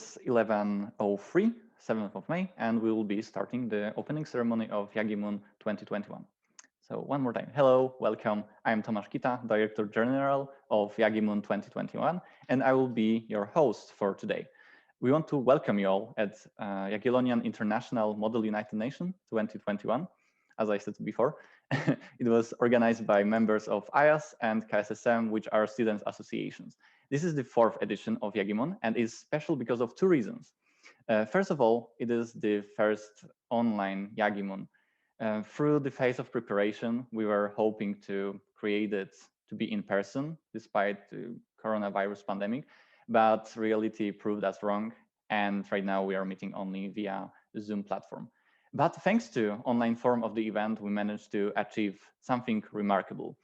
is 11:03, 7th of May, and we will be starting the opening ceremony of Jagimun 2021. So one more time, hello, welcome. I am Tomasz, Director General of Jagimun 2021, and I will be your host for today. We want to welcome you all at Jagiellonian International Model United Nations 2021. As I said before, it was organized by members of IAS and KSSM, which are students' associations. This is the 4th edition of Jagimun and is special because of 2 reasons. First of all, it is the first online Jagimun. Through the phase of preparation, we were hoping to create it to be in person despite the coronavirus pandemic, but reality proved us wrong. And right now we are meeting only via Zoom platform. But thanks to online form of the event, we managed to achieve something remarkable.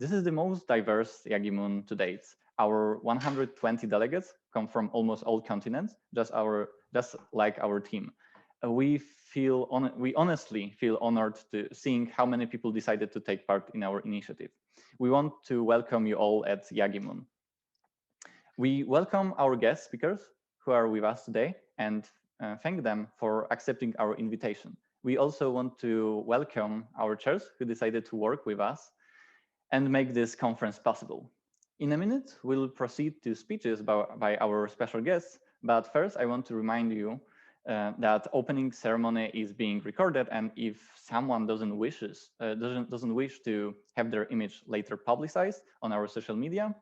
This is the most diverse Jagimun to date. Our 120 delegates come from almost all continents, just like our team. We honestly feel honored to seeing how many people decided to take part in our initiative. We want to welcome you all at Jagimun. We welcome our guest speakers who are with us today and thank them for accepting our invitation. We also want to welcome our chairs who decided to work with us and make this conference possible. In a minute, we'll proceed to speeches by our special guests, but first I want to remind you that opening ceremony is being recorded, and if someone doesn't wish to have their image later publicized on our social media,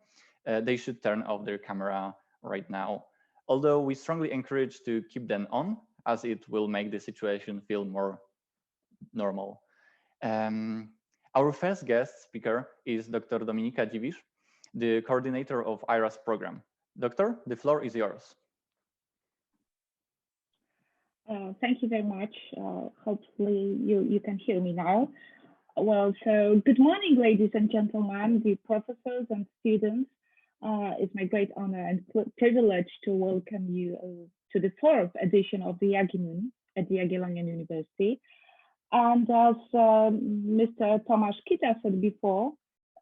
they should turn off their camera right now. Although we strongly encourage to keep them on, as it will make the situation feel more normal. Our first guest speaker is Dr. Dominika Dziwisz, the coordinator of IRA's program. Doctor, the floor is yours. Thank you very much. Hopefully you can hear me now. Well, so good morning, ladies and gentlemen, the professors and students. It's my great honor and privilege to welcome you to the 4th edition of the Jagimun at the Jagiellonian University. And as Mr. Tomasz said before,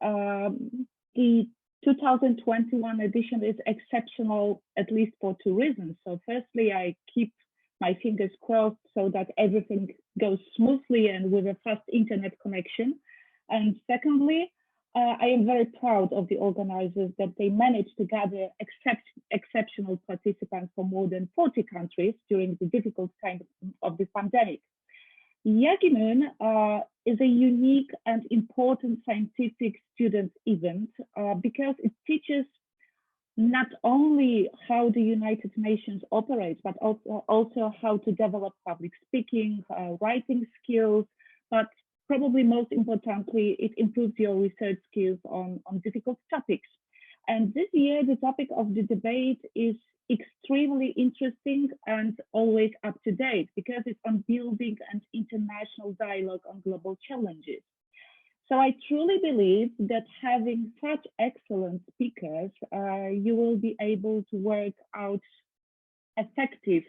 the 2021 edition is exceptional, at least for 2 reasons. So firstly, I keep my fingers crossed so that everything goes smoothly and with a fast internet connection. And secondly, I am very proud of the organizers that they managed to gather exceptional participants from more than 40 countries during the difficult time of the pandemic. Jagimun is a unique and important scientific student event because it teaches not only how the United Nations operates, but also how to develop public speaking, writing skills, but probably most importantly, it improves your research skills on difficult topics. And this year, the topic of the debate is extremely interesting and always up to date because it's on building an international dialogue on global challenges. So I truly believe that having such excellent speakers, you will be able to work out effective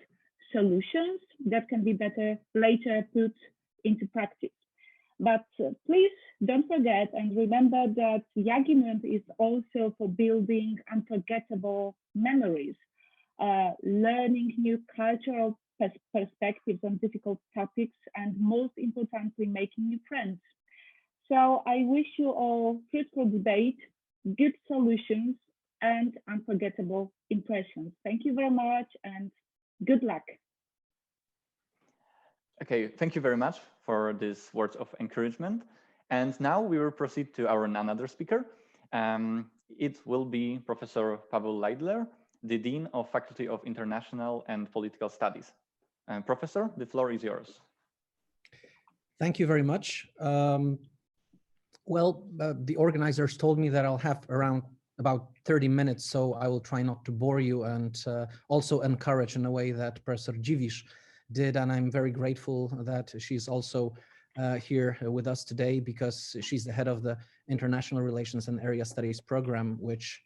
solutions that can be better later put into practice. But please don't forget and remember that Jagimun is also for building unforgettable memories, learning new cultural perspectives on difficult topics, and most importantly, making new friends. So I wish you all fruitful debate, good solutions, and unforgettable impressions. Thank you very much and good luck. Okay, thank you very much for these words of encouragement. And now we will proceed to our another speaker. It will be Professor Paweł Laidler, the Dean of Faculty of International and Political Studies. Professor, the floor is yours. Thank you very much. The organizers told me that I'll have around about 30 minutes, so I will try not to bore you and also encourage in a way that Professor Dziwisz did, and I'm very grateful that she's also here with us today because she's the head of the International Relations and Area Studies program, which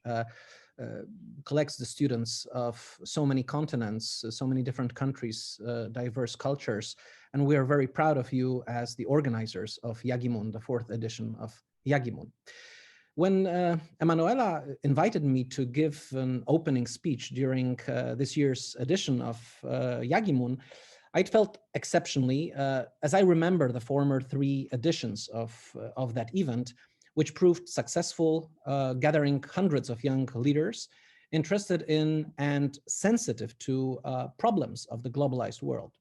collects the students of so many continents, so many different countries, diverse cultures, and we are very proud of you as the organizers of Jagimun, the 4th edition of Jagimun. When Emanoela invited me to give an opening speech during this year's edition of Jagimun, I felt exceptionally, as I remember the former 3 editions of that event, which proved successful, gathering hundreds of young leaders interested in and sensitive to problems of the globalized world.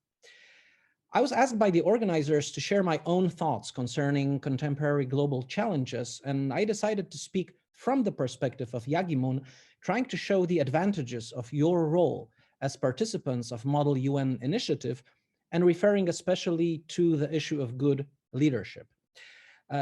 I was asked by the organizers to share my own thoughts concerning contemporary global challenges, and I decided to speak from the perspective of Jagimun, trying to show the advantages of your role as participants of Model UN initiative, and referring especially to the issue of good leadership.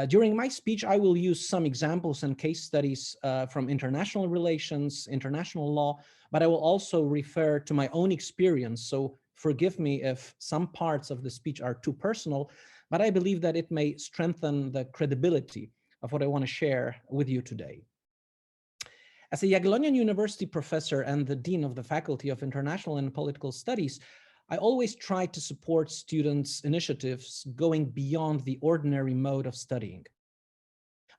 During my speech, I will use some examples and case studies from international relations, international law, but I will also refer to my own experience. So forgive me if some parts of the speech are too personal, but I believe that it may strengthen the credibility of what I want to share with you today. As a Jagiellonian University professor and the Dean of the Faculty of International and Political Studies, I always try to support students' initiatives going beyond the ordinary mode of studying.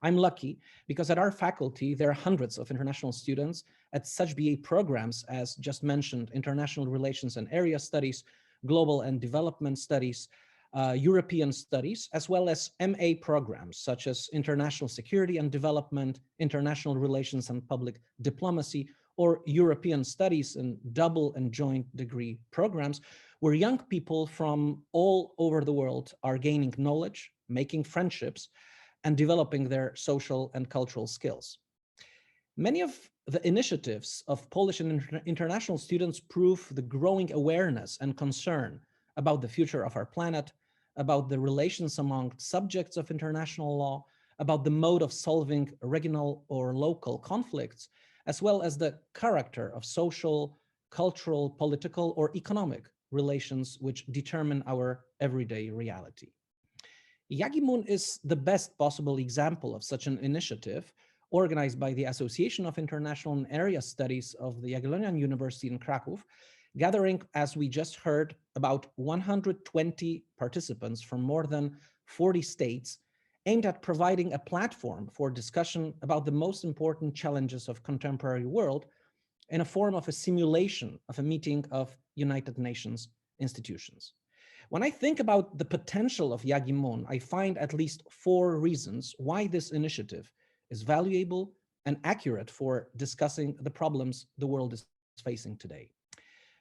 I'm lucky because at our faculty, there are hundreds of international students at such BA programs as just mentioned, International Relations and Area Studies, Global and Development Studies, European Studies, as well as MA programs such as International Security and Development, International Relations and Public Diplomacy, or European Studies and double and joint degree programs, where young people from all over the world are gaining knowledge, making friendships, and developing their social and cultural skills. Many of the initiatives of Polish and international students prove the growing awareness and concern about the future of our planet, about the relations among subjects of international law, about the mode of solving regional or local conflicts, as well as the character of social, cultural, political, or economic relations which determine our everyday reality. Jagimun is the best possible example of such an initiative organized by the Association of International and Area Studies of the Jagiellonian University in Kraków, gathering, as we just heard, about 120 participants from more than 40 states, aimed at providing a platform for discussion about the most important challenges of contemporary world in a form of a simulation of a meeting of United Nations institutions. When I think about the potential of Jagimun, I find at least 4 reasons why this initiative is valuable and accurate for discussing the problems the world is facing today.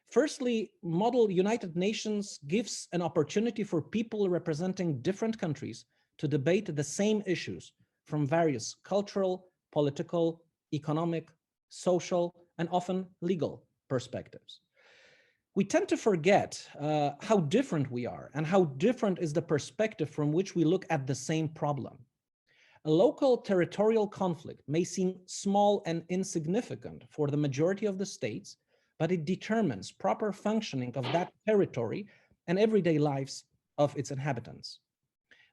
Firstly, Model United Nations gives an opportunity for people representing different countries to debate the same issues from various cultural, political, economic, social, and often legal perspectives. We tend to forget how different we are and how different is the perspective from which we look at the same problem. A local territorial conflict may seem small and insignificant for the majority of the states, but it determines proper functioning of that territory and everyday lives of its inhabitants.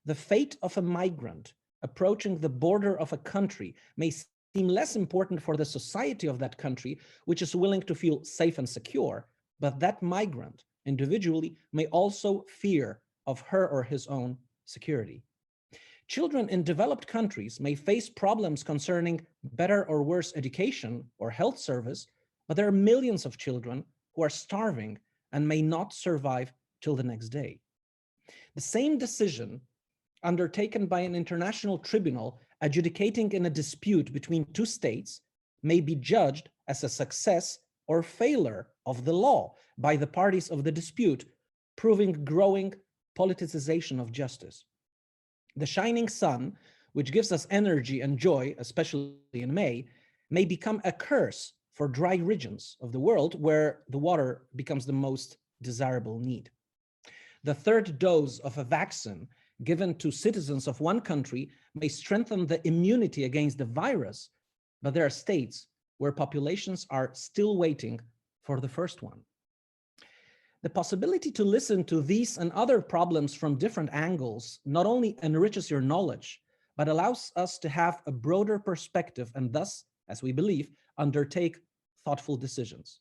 The fate of a migrant approaching the border of a country may seem less important for the society of that country, which is willing to feel safe and secure, but that migrant individually may also fear of her or his own security. Children in developed countries may face problems concerning better or worse education or health service, but there are millions of children who are starving and may not survive till the next day. The same decision undertaken by an international tribunal adjudicating in a dispute between 2 states may be judged as a success or failure of the law by the parties of the dispute, proving growing politicization of justice. The shining sun, which gives us energy and joy, especially in May become a curse for dry regions of the world where the water becomes the most desirable need. The 3rd dose of a vaccine given to citizens of one country may strengthen the immunity against the virus, but there are states where populations are still waiting for the first one. The possibility to listen to these and other problems from different angles not only enriches your knowledge, but allows us to have a broader perspective and thus, as we believe, undertake thoughtful decisions.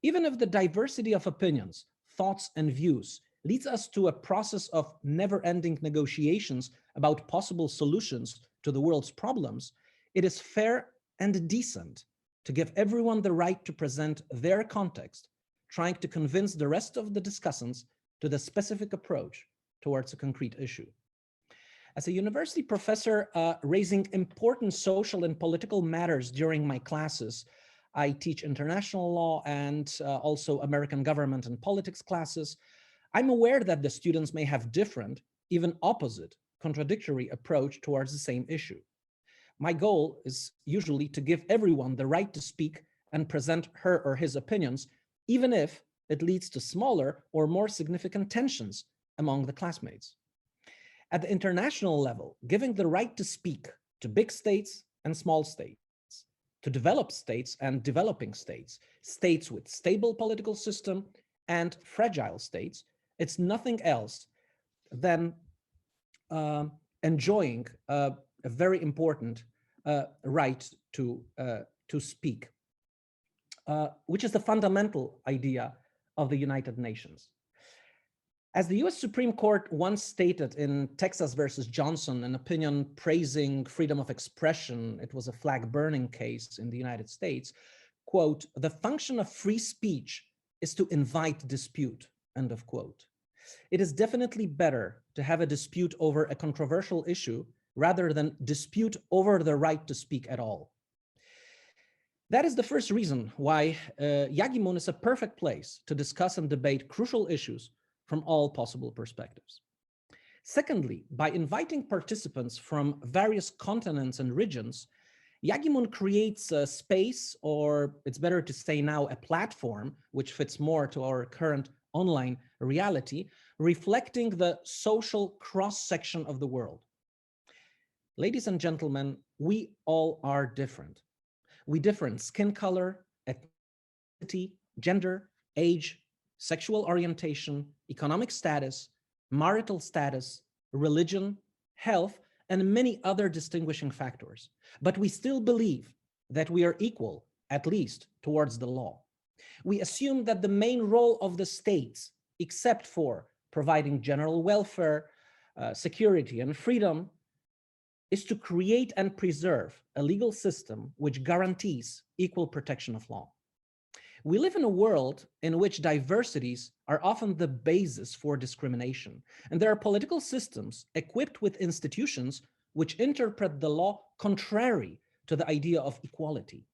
Even if the diversity of opinions, thoughts, and views leads us to a process of never-ending negotiations about possible solutions to the world's problems, it is fair and decent to give everyone the right to present their context, trying to convince the rest of the discussants to the specific approach towards a concrete issue. As a university professor raising important social and political matters during my classes, I teach international law and also American government and politics classes. I'm aware that the students may have different, even opposite, contradictory approach towards the same issue. My goal is usually to give everyone the right to speak and present her or his opinions, even if it leads to smaller or more significant tensions among the classmates. At the international level, giving the right to speak to big states and small states, to developed states and developing states, states with stable political system and fragile states, it's nothing else than enjoying a very important right to speak, which is the fundamental idea of the United Nations. As the US Supreme Court once stated in Texas versus Johnson, an opinion praising freedom of expression, it was a flag burning case in the United States, quote, "The function of free speech is to invite dispute," end of quote. It is definitely better to have a dispute over a controversial issue rather than dispute over the right to speak at all. That is the first reason why Jagimun is a perfect place to discuss and debate crucial issues from all possible perspectives. Secondly, by inviting participants from various continents and regions, Jagimun creates a space, or it's better to say now a platform, which fits more to our current online reality, reflecting the social cross-section of the world. Ladies and gentlemen, we all are different. We differ in skin color, ethnicity, gender, age, sexual orientation, economic status, marital status, religion, health, and many other distinguishing factors. But we still believe that we are equal, at least towards the law. We assume that the main role of the states, except for providing general welfare, security, and freedom, is to create and preserve a legal system which guarantees equal protection of law. We live in a world in which diversities are often the basis for discrimination, and there are political systems equipped with institutions which interpret the law contrary to the idea of equality.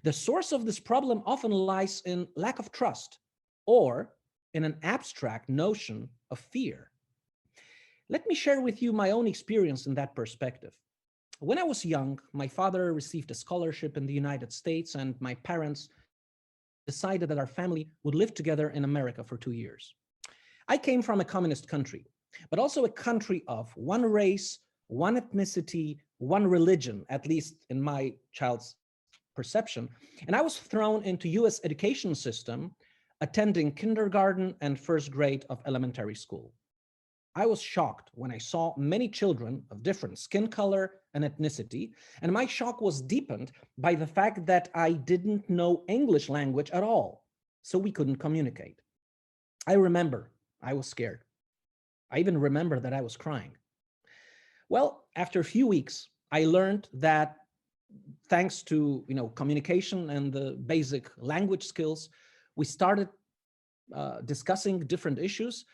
The source of this problem often lies in lack of trust or in an abstract notion of fear. Let me share with you my own experience in that perspective. When I was young, my father received a scholarship in the United States, and my parents decided that our family would live together in America for 2 years. I came from a communist country, but also a country of one race, one ethnicity, one religion, at least in my child's perception. And I was thrown into US education system, attending kindergarten and first grade of elementary school. I was shocked when I saw many children of different skin color and ethnicity, and my shock was deepened by the fact that I didn't know English language at all, so we couldn't communicate. I remember I was scared. I even remember that I was crying. Well, after a few weeks, I learned that thanks to communication and the basic language skills, we started discussing different issues,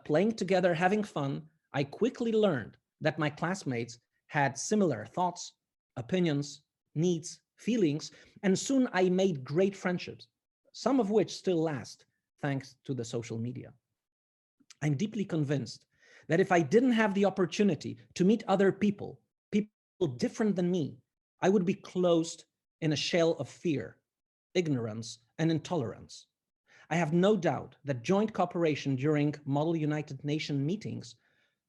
playing together, having fun. I quickly learned that my classmates had similar thoughts, opinions, needs, feelings, and soon I made great friendships, some of which still last thanks to the social media. I'm deeply convinced that if I didn't have the opportunity to meet other people different than me, I would be closed in a shell of fear, ignorance, and intolerance. I have no doubt that joint cooperation during Model United Nations meetings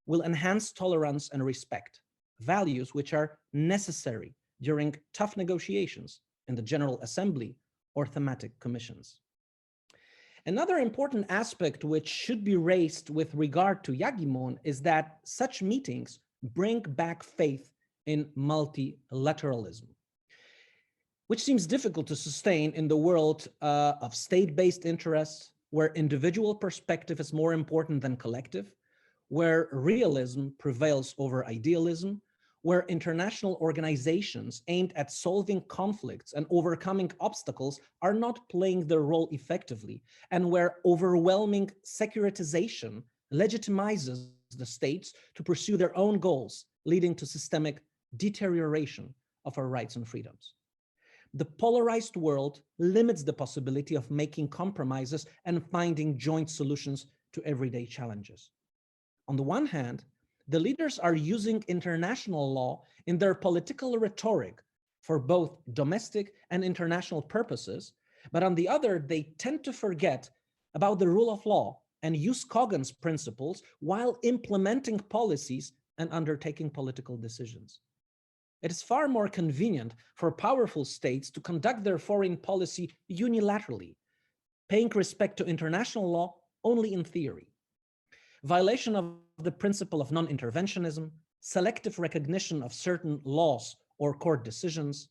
will enhance tolerance and respect, values which are necessary during tough negotiations in the General Assembly or thematic commissions. Another important aspect which should be raised with regard to Jagimun is that such meetings bring back faith in multilateralism, which seems difficult to sustain in the world of state-based interests, where individual perspective is more important than collective, where realism prevails over idealism, where international organizations aimed at solving conflicts and overcoming obstacles are not playing their role effectively, and where overwhelming securitization legitimizes the states to pursue their own goals, leading to systemic deterioration of our rights and freedoms. The polarized world limits the possibility of making compromises and finding joint solutions to everyday challenges. On the one hand, the leaders are using international law in their political rhetoric for both domestic and international purposes, but on the other, they tend to forget about the rule of law and use Coggan's principles while implementing policies and undertaking political decisions. It is far more convenient for powerful states to conduct their foreign policy unilaterally, paying respect to international law only in theory. Violation of the principle of non-interventionism, selective recognition of certain laws or court decisions,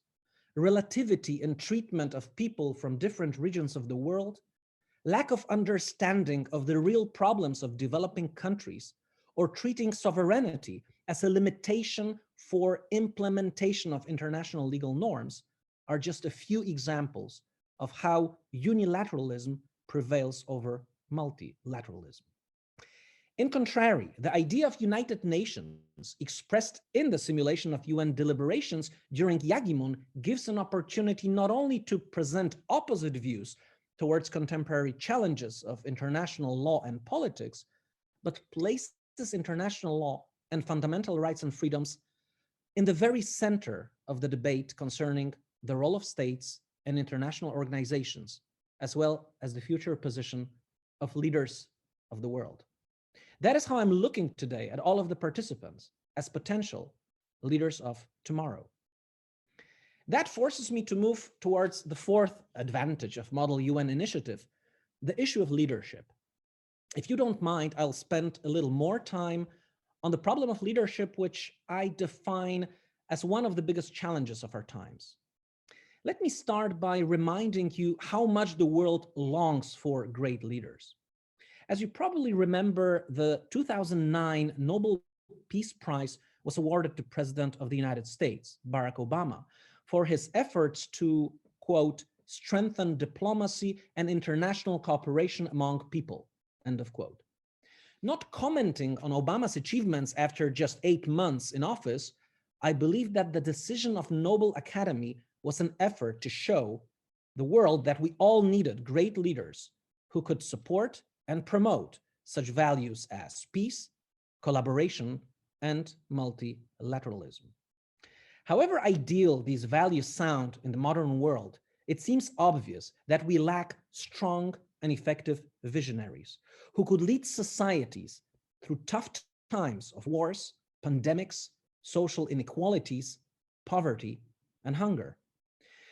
relativity in treatment of people from different regions of the world, lack of understanding of the real problems of developing countries, or treating sovereignty as a limitation for implementation of international legal norms are just a few examples of how unilateralism prevails over multilateralism. In contrary, the idea of United Nations expressed in the simulation of UN deliberations during Jagimun gives an opportunity not only to present opposite views towards contemporary challenges of international law and politics, but places international law and fundamental rights and freedoms in the very center of the debate concerning the role of states and international organizations, as well as the future position of leaders of the world. That is how I'm looking today at all of the participants as potential leaders of tomorrow. That forces me to move towards the fourth advantage of Model UN initiative, the issue of leadership. If you don't mind, I'll spend a little more time on the problem of leadership, which I define as one of the biggest challenges of our times. Let me start by reminding you how much the world longs for great leaders. As you probably remember, the 2009 Nobel Peace Prize was awarded to President of the United States, Barack Obama, for his efforts to, quote, strengthen diplomacy and international cooperation among people, end of quote. Not commenting on Obama's achievements after just 8 months in office, I believe that the decision of Nobel Academy was an effort to show the world that we all needed great leaders who could support and promote such values as peace, collaboration, and multilateralism. However ideal these values sound in the modern world, it seems obvious that we lack strong and effective visionaries who could lead societies through tough times of wars, pandemics, social inequalities, poverty, and hunger.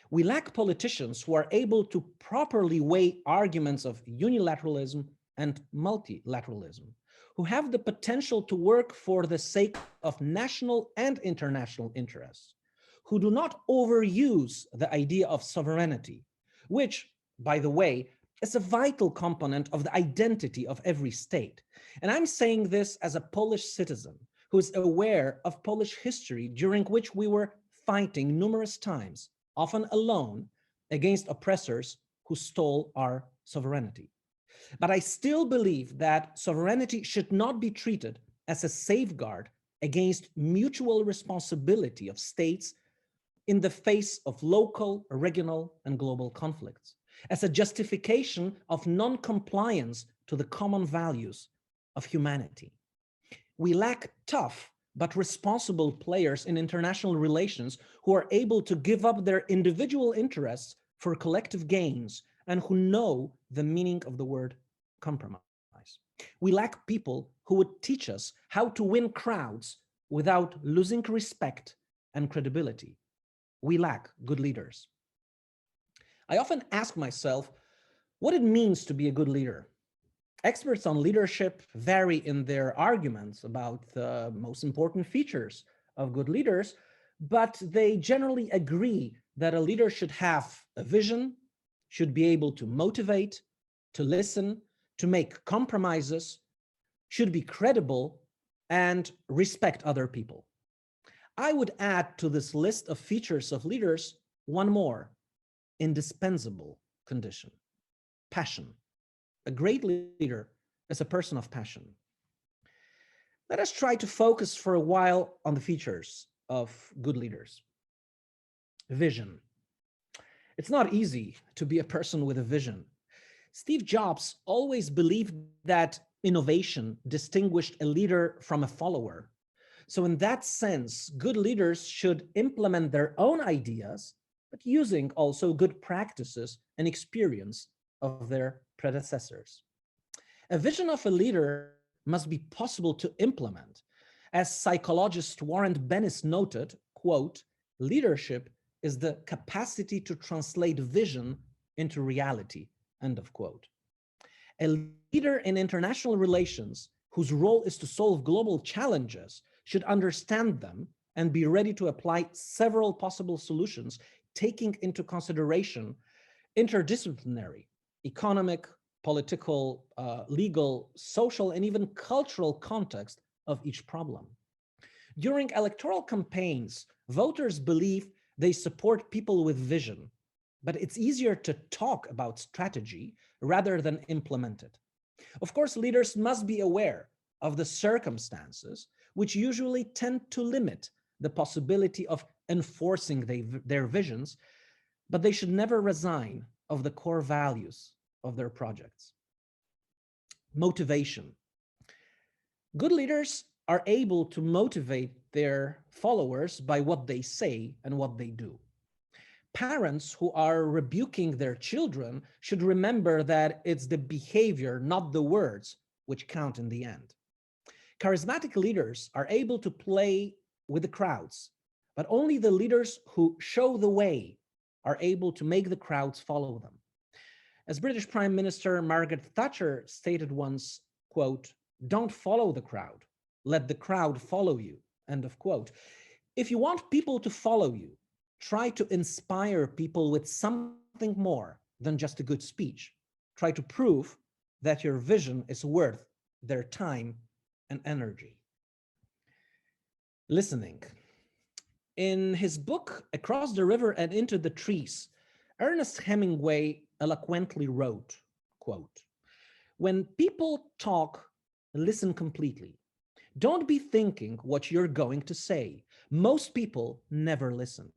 We lack politicians who are able to properly weigh arguments of unilateralism and multilateralism, who have the potential to work for the sake of national and international interests, who do not overuse the idea of sovereignty, which, by the way, is a vital component of the identity of every state. And I'm saying this as a Polish citizen who is aware of Polish history, during which we were fighting numerous times, often alone, against oppressors who stole our sovereignty. But I still believe that sovereignty should not be treated as a safeguard against mutual responsibility of states in the face of local, regional, and global conflicts, as a justification of non-compliance to the common values of humanity. We lack tough but responsible players in international relations who are able to give up their individual interests for collective gains and who know the meaning of the word compromise. We lack people who would teach us how to win crowds without losing respect and credibility. We lack good leaders. I often ask myself what it means to be a good leader. Experts on leadership vary in their arguments about the most important features of good leaders, but they generally agree that a leader should have a vision, should be able to motivate, to listen, to make compromises, should be credible, and respect other people. I would add to this list of features of leaders one more indispensable condition: passion. A great leader is a person of passion. Let us try to focus for a while on the features of good leaders. Vision. It's not easy to be a person with a vision. Steve Jobs always believed that innovation distinguished a leader from a follower. So in that sense, good leaders should implement their own ideas, but using also good practices and experience of their predecessors. A vision of a leader must be possible to implement. As psychologist Warren Bennis noted, quote, leadership is the capacity to translate vision into reality, end of quote. A leader in international relations whose role is to solve global challenges should understand them and be ready to apply several possible solutions, taking into consideration interdisciplinary, economic, political, legal, social, and even cultural context of each problem. During electoral campaigns, voters believe they support people with vision, but it's easier to talk about strategy rather than implement it. Of course, leaders must be aware of the circumstances, which usually tend to limit the possibility of enforcing their visions, but they should never resign of the core values of their projects. Motivation. Good leaders are able to motivate their followers by what they say and what they do. Parents who are rebuking their children should remember that it's the behavior, not the words, which count in the end. Charismatic leaders are able to play with the crowds, but only the leaders who show the way are able to make the crowds follow them. As British Prime Minister Margaret Thatcher stated once, quote, "Don't follow the crowd, let the crowd follow you," end of quote. If you want people to follow you, try to inspire people with something more than just a good speech. Try to prove that your vision is worth their time and energy. Listening. In his book, Across the River and Into the Trees, Ernest Hemingway eloquently wrote, quote, "When people talk, listen completely. Don't be thinking what you're going to say. Most people never listen,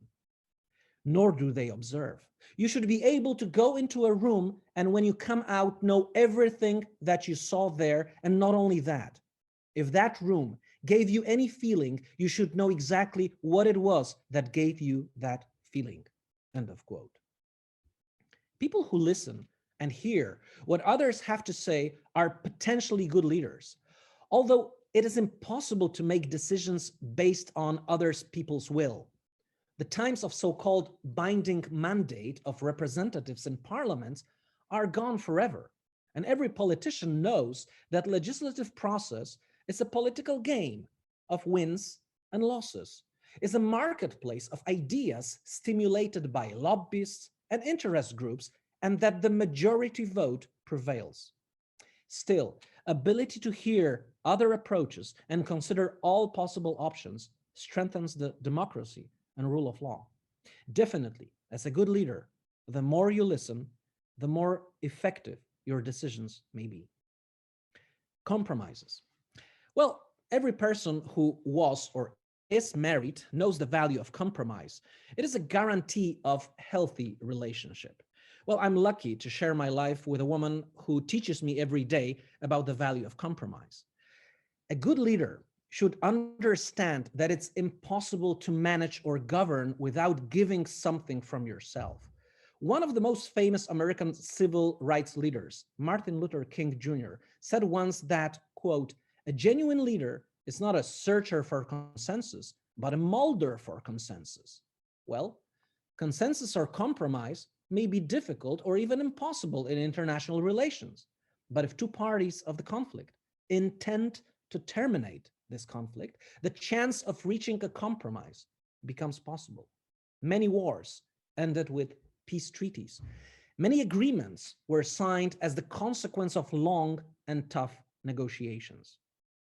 nor do they observe. You should be able to go into a room and when you come out, know everything that you saw there, and not only that. If that room gave you any feeling, you should know exactly what it was that gave you that feeling," end of quote. People who listen and hear what others have to say are potentially good leaders. Although it is impossible to make decisions based on others' people's will. The times of so-called binding mandate of representatives in parliaments are gone forever. And every politician knows that legislative process is a political game of wins and losses. It's a marketplace of ideas stimulated by lobbyists and interest groups, and that the majority vote prevails. Still, ability to hear other approaches and consider all possible options strengthens the democracy and rule of law. Definitely, as a good leader, the more you listen, the more effective your decisions may be. Compromises. Well, every person who was or is married knows the value of compromise. It is a guarantee of healthy relationship. Well, I'm lucky to share my life with a woman who teaches me every day about the value of compromise. A good leader should understand that it's impossible to manage or govern without giving something from yourself. One of the most famous American civil rights leaders, Martin Luther King Jr., said once that, quote, "A genuine leader is not a searcher for consensus, but a molder for consensus." Well, consensus or compromise may be difficult or even impossible in international relations. But if two parties of the conflict intend to terminate this conflict, the chance of reaching a compromise becomes possible. Many wars ended with peace treaties. Many agreements were signed as the consequence of long and tough negotiations.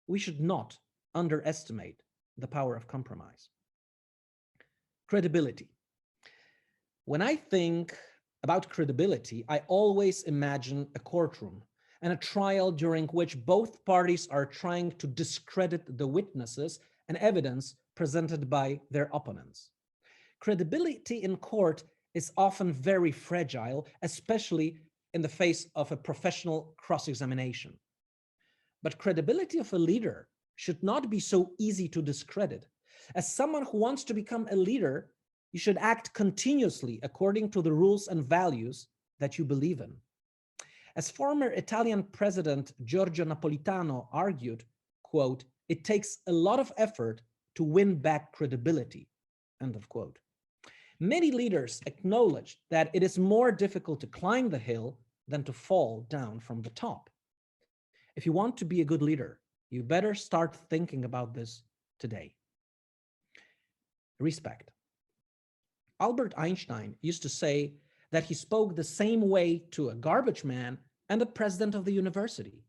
We should not underestimate the power of compromise. Credibility. When I think about credibility, I always imagine a courtroom and a trial during which both parties are trying to discredit the witnesses and evidence presented by their opponents. Credibility in court is often very fragile, especially in the face of a professional cross-examination. But credibility of a leader should not be so easy to discredit. As someone who wants to become a leader, you should act continuously according to the rules and values that you believe in. As former Italian President Giorgio Napolitano argued, quote, "It takes a lot of effort to win back credibility," end of quote. Many leaders acknowledge that it is more difficult to climb the hill than to fall down from the top. If you want to be a good leader, you better start thinking about this today. Respect. Albert Einstein used to say that he spoke the same way to a garbage man and the president of the university.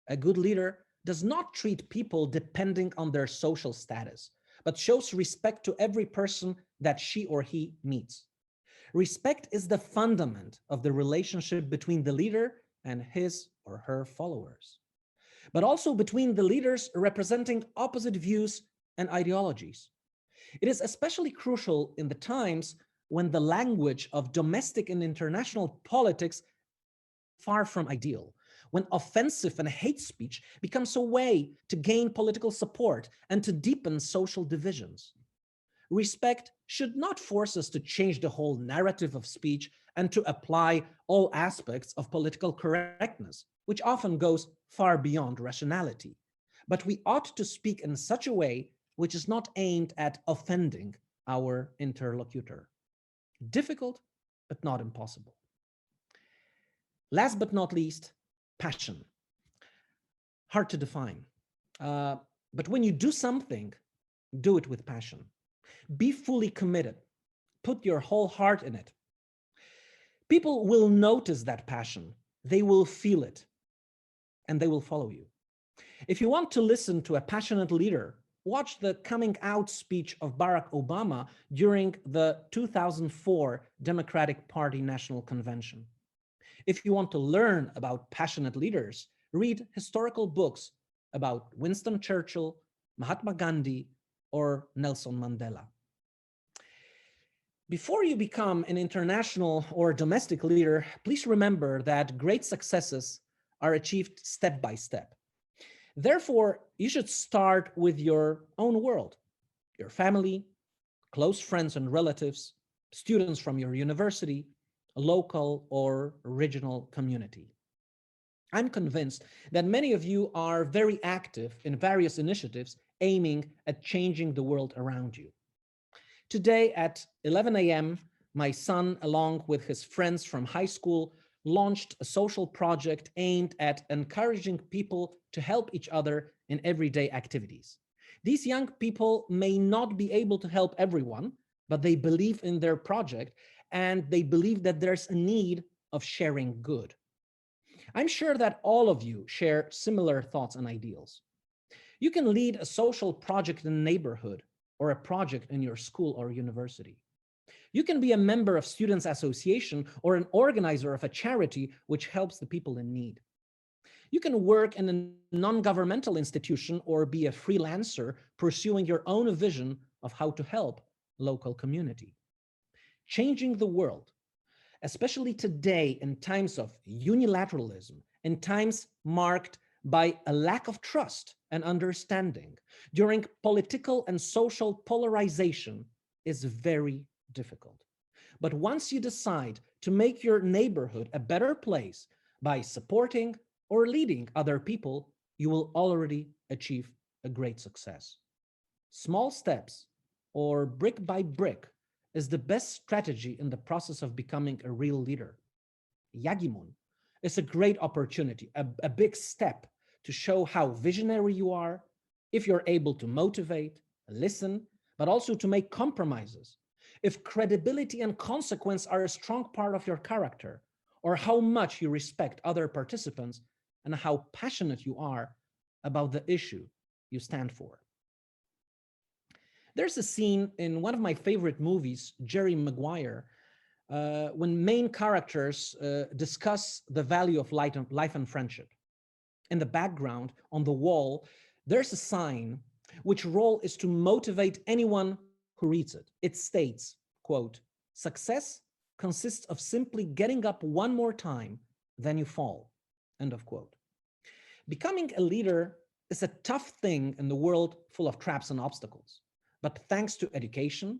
A good leader does not treat people depending on their social status, but shows respect to every person that she or he meets. Respect is the fundament of the relationship between the leader and his or her followers, but also between the leaders representing opposite views and ideologies. It is especially crucial in the times when the language of domestic and international politics is far from ideal, when offensive and hate speech becomes a way to gain political support and to deepen social divisions. Respect should not force us to change the whole narrative of speech and to apply all aspects of political correctness, which often goes far beyond rationality. But we ought to speak in such a way which is not aimed at offending our interlocutor. Difficult, but not impossible. Last but not least, passion. Hard to define. But when you do something, do it with passion. Be fully committed. Put your whole heart in it. People will notice that passion. They will feel it, and they will follow you. If you want to listen to a passionate leader, watch the coming out speech of Barack Obama during the 2004 Democratic Party National Convention. If you want to learn about passionate leaders, read historical books about Winston Churchill, Mahatma Gandhi, or Nelson Mandela. Before you become an international or domestic leader, please remember that great successes are achieved step by step. Therefore, you should start with your own world, your family, close friends and relatives, students from your university, a local or regional community. I'm convinced that many of you are very active in various initiatives aiming at changing the world around you. Today at 11 a.m., my son, along with his friends from high school, launched a social project aimed at encouraging people to help each other in everyday activities. These young people may not be able to help everyone, but they believe in their project and they believe that there's a need of sharing good. I'm sure that all of you share similar thoughts and ideals. You can lead a social project in a neighborhood or a project in your school or university. You can be a member of Students' Association or an organizer of a charity which helps the people in need. You can work in a non-governmental institution or be a freelancer pursuing your own vision of how to help local community. Changing the world, especially today in times of unilateralism, in times marked by a lack of trust and understanding, during political and social polarization, is very difficult. But once you decide to make your neighborhood a better place by supporting or leading other people, you will already achieve a great success. Small steps, or brick by brick, is the best strategy in the process of becoming a real leader. Jagimun is a great opportunity, a big step to show how visionary you are, if you're able to motivate, listen, but also to make compromises, if credibility and consequence are a strong part of your character, or how much you respect other participants, and how passionate you are about the issue you stand for. There's a scene in one of my favorite movies, Jerry Maguire, when main characters discuss the value of life and friendship. In the background, on the wall, there's a sign which role is to motivate anyone who reads it. It states, quote, "Success consists of simply getting up one more time than you fall," end of quote. Becoming a leader is a tough thing in the world full of traps and obstacles. But thanks to education,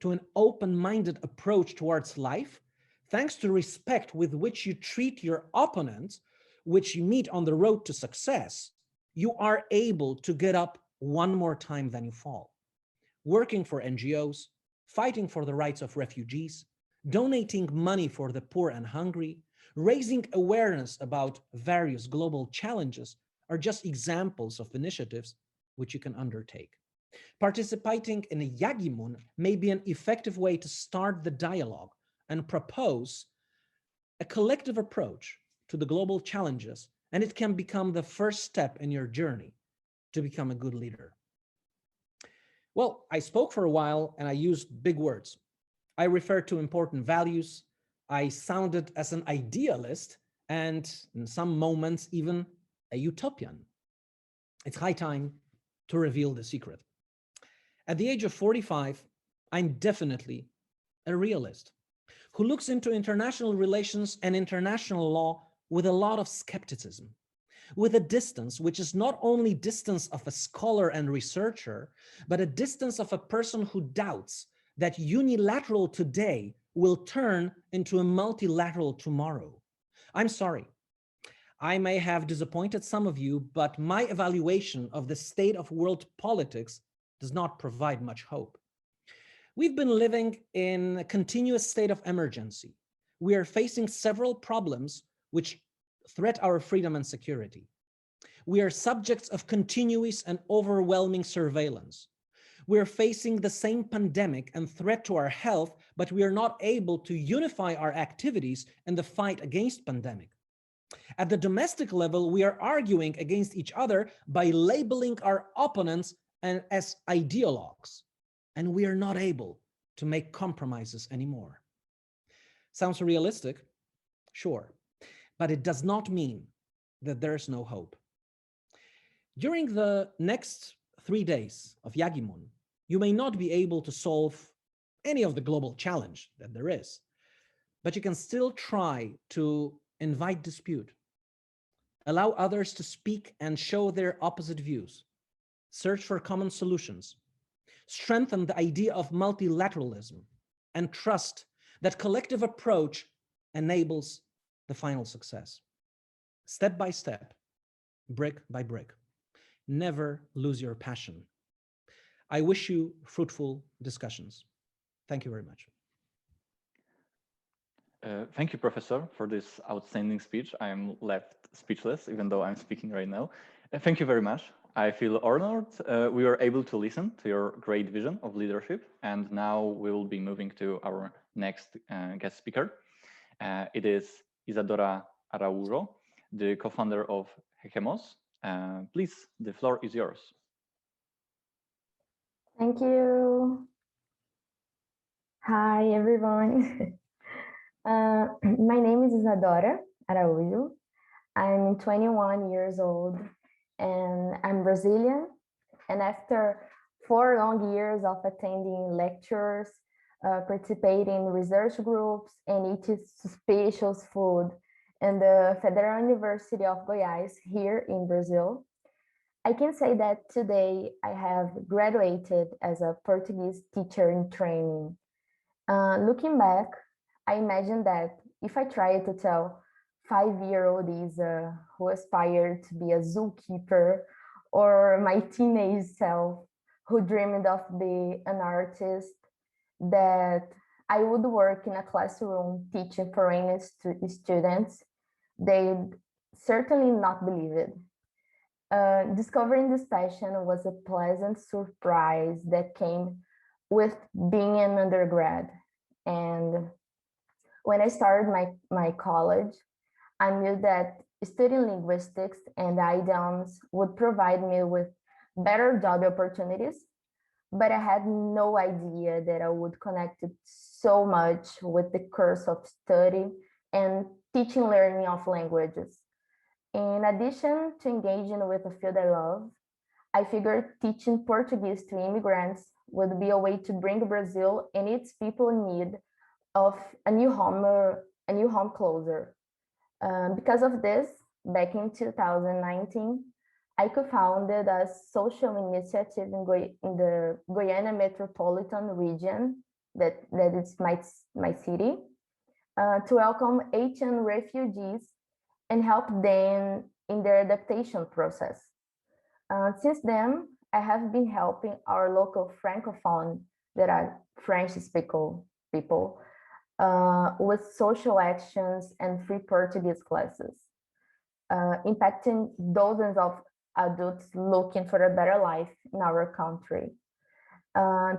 to an open-minded approach towards life, thanks to respect with which you treat your opponents, which you meet on the road to success, you are able to get up one more time than you fall. Working for NGOs, fighting for the rights of refugees, donating money for the poor and hungry, raising awareness about various global challenges are just examples of initiatives which you can undertake. Participating in a Jagimun may be an effective way to start the dialogue and propose a collective approach to the global challenges, and it can become the first step in your journey to become a good leader. Well, I spoke for a while and I used big words. I referred to important values. I sounded as an idealist and in some moments even a utopian. It's high time to reveal the secret. At the age of 45, I'm definitely a realist who looks into international relations and international law with a lot of skepticism, with a distance which is not only distance of a scholar and researcher, but a distance of a person who doubts that unilateral today will turn into a multilateral tomorrow. I'm sorry, I may have disappointed some of you, but my evaluation of the state of world politics does not provide much hope. We've been living in a continuous state of emergency. We are facing several problems which threat our freedom and security. We are subjects of continuous and overwhelming surveillance. We are facing the same pandemic and threat to our health, but we are not able to unify our activities in the fight against pandemic. At the domestic level, we are arguing against each other by labeling our opponents as ideologues, and we are not able to make compromises anymore. Sounds realistic? Sure, but it does not mean that there's no hope. During the next 3 days of Jagimun, you may not be able to solve any of the global challenge that there is, but you can still try to invite dispute, allow others to speak and show their opposite views, search for common solutions, strengthen the idea of multilateralism, and trust that collective approach enables the final success. Step by step, brick by brick. Never lose your passion. I wish you fruitful discussions. Thank you very much. Thank you, Professor, for this outstanding speech. I am left speechless, even though I'm speaking right now. Thank you very much. I feel honored we were able to listen to your great vision of leadership. And now we will be moving to our next guest speaker. It is Izadora Araújo, the co-founder of Hechemos. Please, the floor is yours. Thank you. Hi, everyone. My name is Izadora Araújo. I'm 21 years old and I'm Brazilian. And after 4 long years of attending lectures, participating in research groups and eating suspicious food in the Federal University of Goiás here in Brazil, I can say that today I have graduated as a Portuguese teacher in training. Looking back, I imagine that if I tried to tell 5-year-old Isa who aspired to be a zookeeper, or my teenage self who dreamed of being an artist, that I would work in a classroom teaching foreign students, they'd certainly not believe it. Discovering this passion was a pleasant surprise that came with being an undergrad. And when I started my college, I knew that studying linguistics and idioms would provide me with better job opportunities, but I had no idea that I would connect it so much with the curse of study and teaching learning of languages. In addition to engaging with a field I love, I figured teaching Portuguese to immigrants would be a way to bring Brazil and its people in need of a new home closer. Because of this, back in 2019, I co-founded a social initiative in the Goiânia metropolitan region, that is my city, to welcome Haitian refugees and help them in their adaptation process. Since then, I have been helping our local Francophone, that are French-speaking people, with social actions and free Portuguese classes, impacting dozens of adults looking for a better life in our country.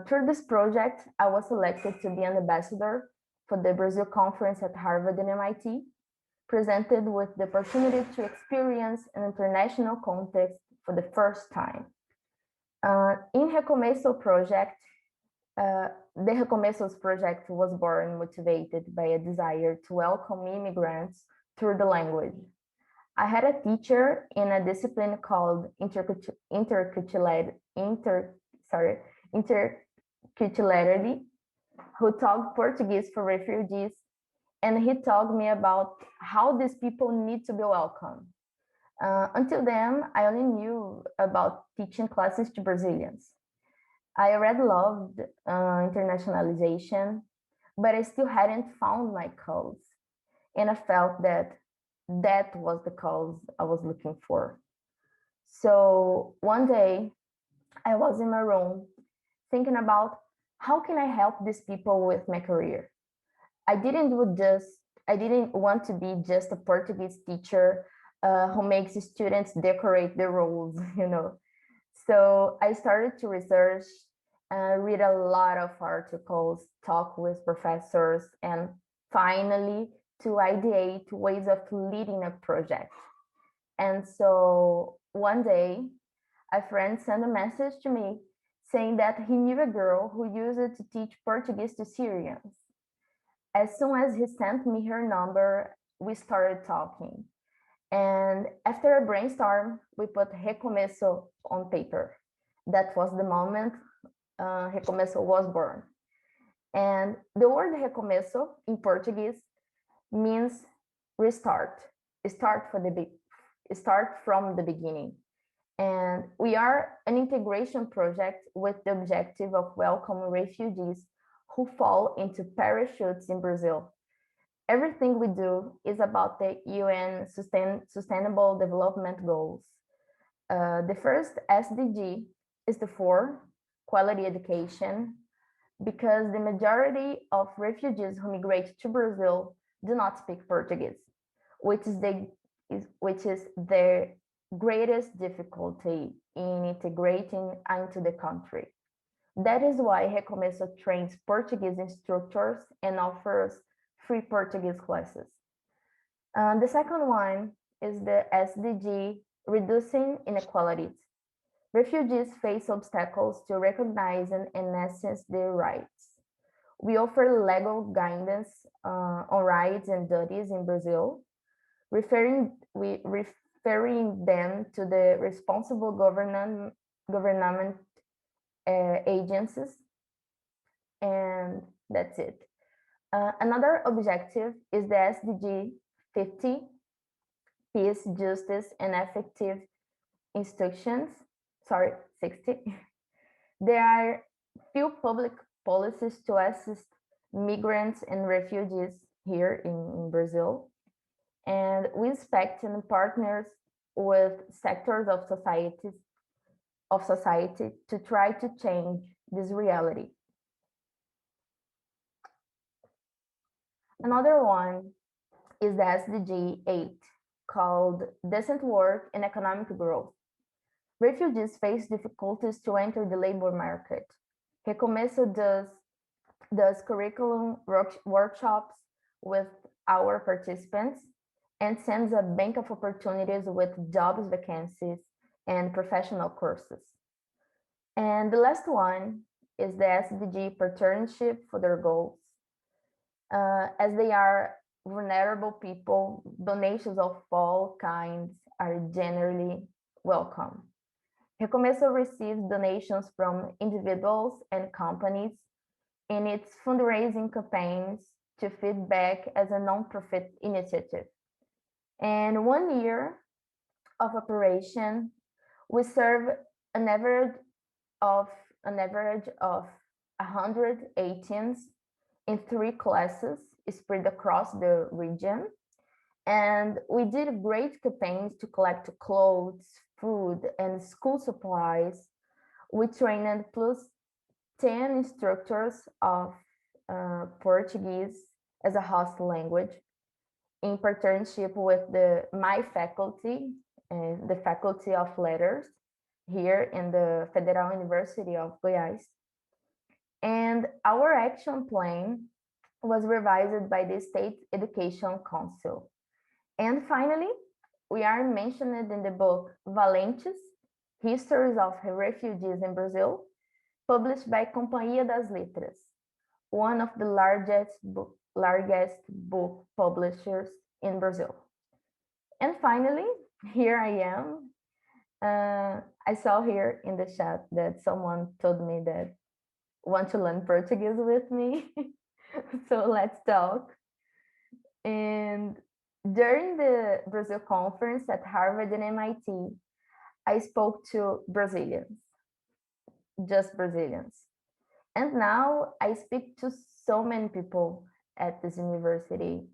Through this project, I was selected to be an ambassador for the Brazil conference at Harvard and MIT, presented with the opportunity to experience an international context for the first time. In Recomeço project, the Recomeços project was born motivated by a desire to welcome immigrants through the language. I had a teacher in a discipline called interculturality, who taught Portuguese for refugees, and he taught me about how these people need to be welcome. Until then, I only knew about teaching classes to Brazilians. I already loved internationalization, but I still hadn't found my cause. And I felt that was the cause I was looking for. So one day I was in my room thinking about how can I help these people with my career? I didn't want to be just a Portuguese teacher who makes students decorate the rules, you know. So I started to research, read a lot of articles, talk with professors, and finally to ideate ways of leading a project. And so one day, a friend sent a message to me saying that he knew a girl who used it to teach Portuguese to Syrians. As soon as he sent me her number, we started talking. And after a brainstorm, we put Recomeço on paper. That was the moment Recomeço was born. And the word Recomeço in Portuguese means restart, start from the beginning. And we are an integration project with the objective of welcoming refugees who fall into parachutes in Brazil. Everything we do is about the UN Sustainable Development Goals. The first SDG is the 4, quality education, because the majority of refugees who migrate to Brazil do not speak Portuguese, which is their greatest difficulty in integrating into the country. That is why Recomeço trains Portuguese instructors and offers free Portuguese classes. The second one is the SDG, reducing inequalities. Refugees face obstacles to recognizing and access their rights. We offer legal guidance on rights and duties in Brazil, referring them to the responsible government agencies, and that's it. Another objective is the SDG 50, peace, justice, and effective institutions. 60. There are few public policies to assist migrants and refugees here in Brazil, and we expect and partners with sectors of society to try to change this reality. Another one is the SDG 8, called Decent Work and Economic Growth. Refugees face difficulties to enter the labor market. Recomeço does curriculum workshops with our participants and sends a bank of opportunities with jobs vacancies and professional courses. And the last one is the SDG partnership for their goals. As they are vulnerable people, donations of all kinds are generally welcome. Recomeço receives donations from individuals and companies in its fundraising campaigns to feedback as a non-profit initiative. And 1 year of operation, we serve an average of 118 in 3 classes spread across the region. And we did great campaigns to collect clothes, food, and school supplies. We trained plus 10 instructors of Portuguese as a host language in partnership with my faculty, the Faculty of Letters here in the Federal University of Goiás. And our action plan was revised by the State Education Council. And finally, we are mentioned in the book Valentes, Histories of Refugees in Brazil, published by Companhia das Letras, one of the largest book publishers in Brazil. And finally, here I am. I saw here in the chat that someone told me that want to learn Portuguese with me. So let's talk. And during the Brazil conference at Harvard and MIT, I spoke to Brazilians, just Brazilians. And now I speak to so many people at this university,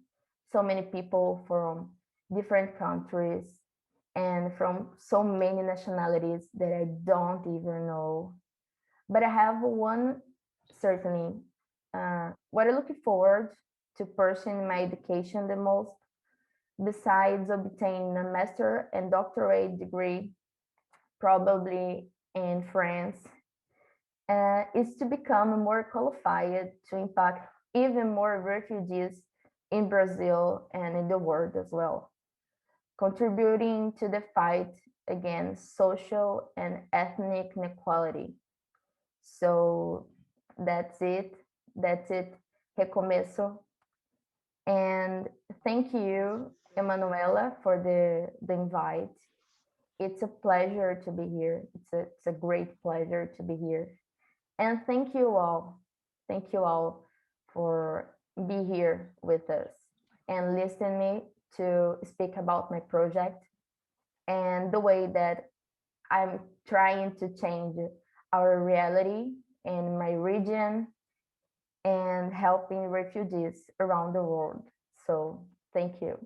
so many people from different countries and from so many nationalities that I don't even know. But I have one certainly, what I'm looking forward to pursuing my education the most, besides obtaining a master and doctorate degree, probably in France, is to become more qualified to impact even more refugees in Brazil and in the world as well, contributing to the fight against social and ethnic inequality. So that's it. Recomeço. And thank you, Emanoela, for the invite. It's a pleasure to be here. It's a great pleasure to be here. And thank you all for being here with us and listening me to speak about my project and the way that I'm trying to change our reality in my region and helping refugees around the world. So thank you.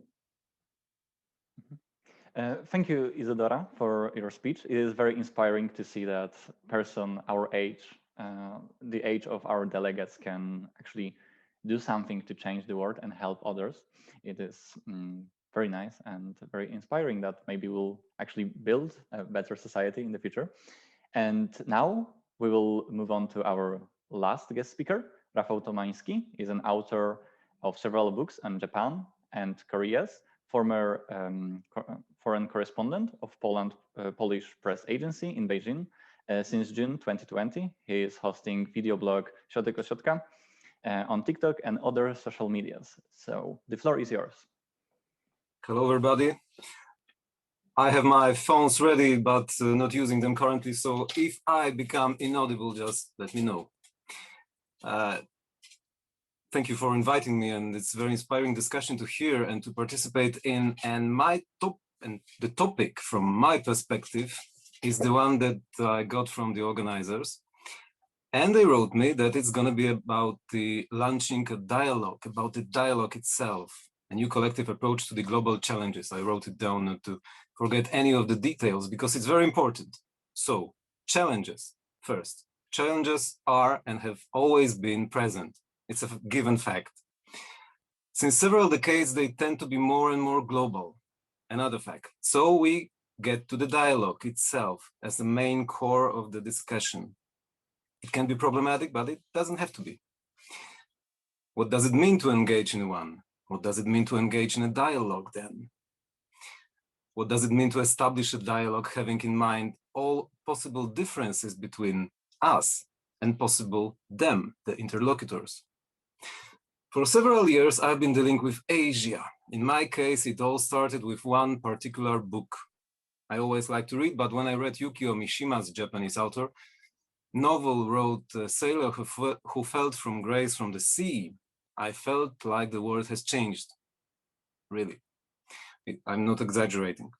Thank you, Izadora, for your speech. It is very inspiring to see that person our age, the age of our delegates, can actually do something to change the world and help others. It is very nice and very inspiring that maybe we'll actually build a better society in the future. And now we will move on to our last guest speaker. Rafał Tomański is an author of several books on Japan and Korea's, former foreign correspondent of Polish press agency in Beijing. Since June 2020, he is hosting video blog Środek od Środka on TikTok and other social medias. So the floor is yours. Hello, everybody. I have my phones ready, but not using them currently. So if I become inaudible, just let me know. Thank you for inviting me, and it's a very inspiring discussion to hear and to participate in. And the topic from my perspective is the one that I got from the organizers. And they wrote me that it's going to be about the launching a dialogue, about the dialogue itself, a new collective approach to the global challenges. I wrote it down not to forget any of the details because it's very important. So, challenges first. Challenges are and have always been present. It's a given fact. Since several decades, they tend to be more and more global. Another fact. So we get to the dialogue itself as the main core of the discussion. It can be problematic, but it doesn't have to be. What does it mean to engage in one? What does it mean to engage in a dialogue then? What does it mean to establish a dialogue having in mind all possible differences between us and possible them, the interlocutors. For several years, I've been dealing with Asia. In my case, it all started with one particular book. I always like to read, but when I read Yukio Mishima's Japanese author, novel wrote a sailor who fell from grace from the sea, I felt like the world has changed. Really, I'm not exaggerating.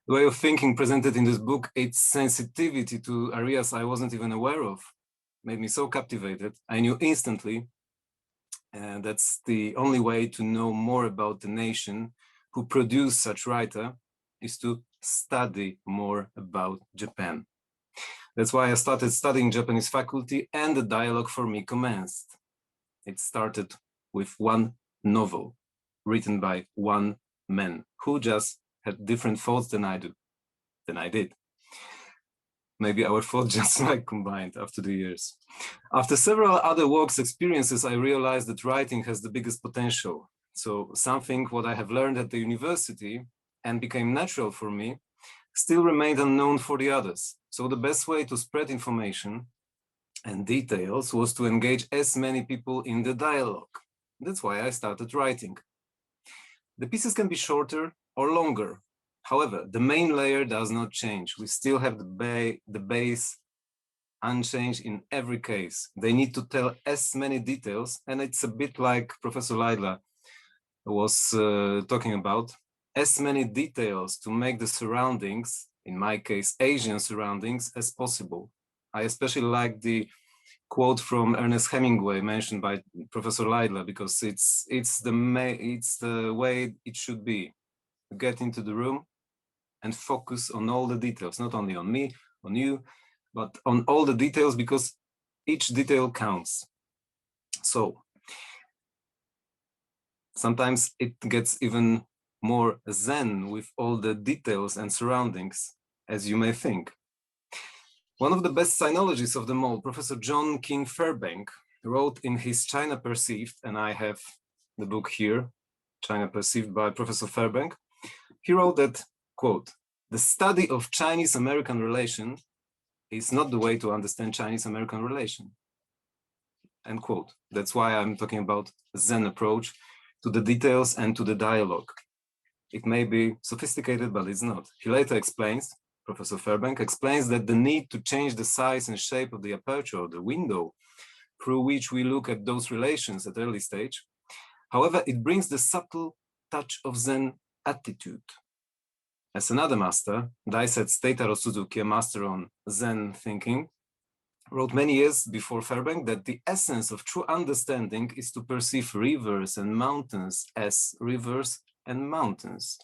The way of thinking presented in this book, its sensitivity to areas I wasn't even aware of, made me so captivated. I knew instantly, and that's the only way to know more about the nation who produced such writer, is to study more about Japan. That's why I started studying Japanese faculty, and the dialogue for me commenced. It started with one novel written by one man who just had different thoughts than I did. Maybe our thoughts just like combined after the years. After several other works experiences, I realized that writing has the biggest potential. So something what I have learned at the university and became natural for me still remained unknown for the others. So the best way to spread information and details was to engage as many people in the dialogue. That's why I started writing. The pieces can be shorter or longer. However, the main layer does not change. We still have the base unchanged in every case. They need to tell as many details, and it's a bit like Professor Laidler was talking about, as many details to make the surroundings, in my case, Asian surroundings, as possible. I especially like the quote from Ernest Hemingway mentioned by Professor Laidler, because it's the way it should be. Get into the room and focus on all the details, not only on me, on you, but on all the details, because each detail counts. So sometimes it gets even more zen with all the details and surroundings, as you may think. One of the best sinologists of them all, Professor John King Fairbank, wrote in his China Perceived, and I have the book here, China Perceived by Professor Fairbank. He wrote that, quote, "The study of Chinese-American relation is not the way to understand Chinese-American relation," end quote. That's why I'm talking about Zen approach to the details and to the dialogue. It may be sophisticated, but it's not. He later explains, Professor Fairbank explains, that the need to change the size and shape of the aperture or the window through which we look at those relations at early stage. However, it brings the subtle touch of Zen attitude. As another master, Daisetsu Teitaro Suzuki, a master on Zen thinking, wrote many years before Fairbank that the essence of true understanding is to perceive rivers and mountains as rivers and mountains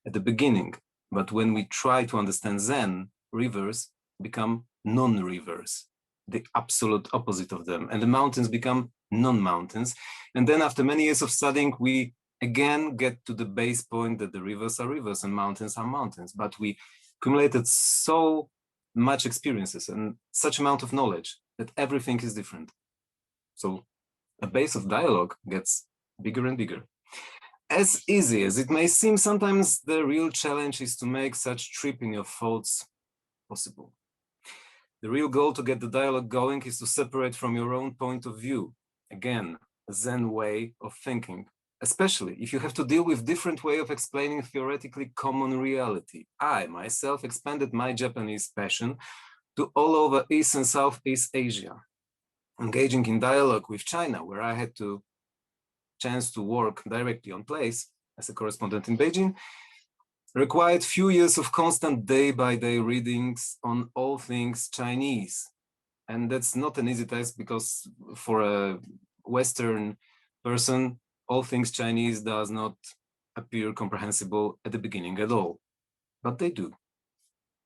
at the beginning. But when we try to understand Zen, rivers become non-rivers, the absolute opposite of them, and the mountains become non-mountains. And then after many years of studying, we again get to the base point that the rivers are rivers and mountains are mountains. But we accumulated so much experiences and such amount of knowledge that everything is different. So a base of dialogue gets bigger and bigger. As easy as it may seem, sometimes the real challenge is to make such tripping of thoughts possible. The real goal to get the dialogue going is to separate from your own point of view. Again, a Zen way of thinking, especially if you have to deal with different way of explaining theoretically common reality. I myself expanded my Japanese passion to all over East and Southeast Asia, engaging in dialogue with China, where I had to chance to work directly on place as a correspondent in Beijing, required few years of constant day-by-day readings on all things Chinese. And that's not an easy task, because for a Western person, all things Chinese does not appear comprehensible at the beginning at all, but they do